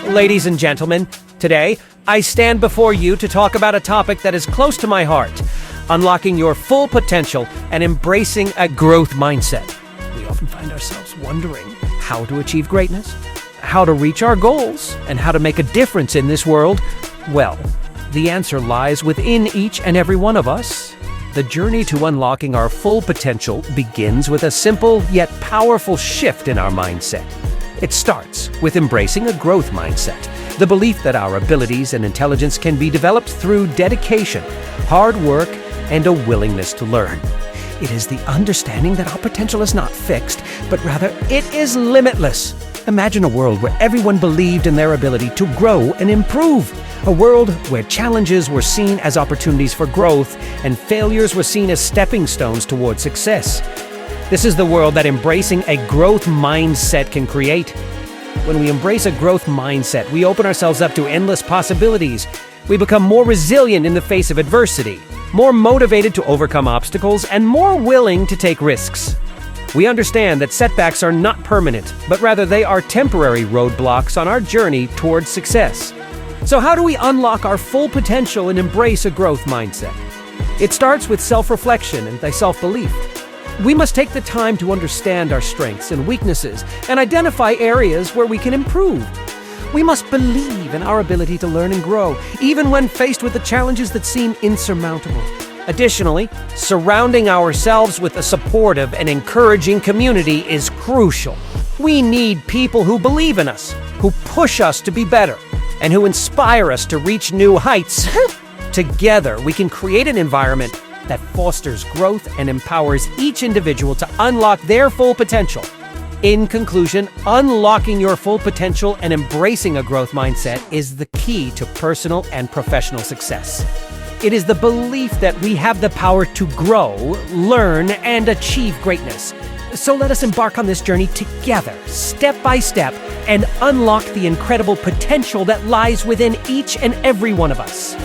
Ladies and gentlemen, today I stand before you to talk about a topic that is close to my heart: unlocking your full potential and embracing a growth mindset. We often find ourselves wondering how to achieve greatness, how to reach our goals, and how to make a difference in this world. Well, the answer lies within each and every one of us. The journey to unlocking our full potential begins with a simple yet powerful shift in our mindset. It starts with embracing a growth mindset, the belief that our abilities and intelligence can be developed through dedication, hard work, and a willingness to learn. It is the understanding that our potential is not fixed, but rather it is limitless. Imagine a world where everyone believed in their ability to grow and improve. A world where challenges were seen as opportunities for growth and failures were seen as stepping stones toward success. This is the world that embracing a growth mindset can create. When we embrace a growth mindset, we open ourselves up to endless possibilities. We become more resilient in the face of adversity, more motivated to overcome obstacles, and more willing to take risks. We understand that setbacks are not permanent, but rather they are temporary roadblocks on our journey towards success. So how do we unlock our full potential and embrace a growth mindset? It starts with self-reflection and self-belief. We must take the time to understand our strengths and weaknesses and identify areas where we can improve. We must believe in our ability to learn and grow, even when faced with the challenges that seem insurmountable. Additionally, surrounding ourselves with a supportive and encouraging community is crucial. We need people who believe in us, who push us to be better, and who inspire us to reach new heights. Together, we can create an environment that fosters growth and empowers each individual to unlock their full potential. In conclusion, unlocking your full potential and embracing a growth mindset is the key to personal and professional success. It is the belief that we have the power to grow, learn, and achieve greatness. So let us embark on this journey together, step by step, and unlock the incredible potential that lies within each and every one of us.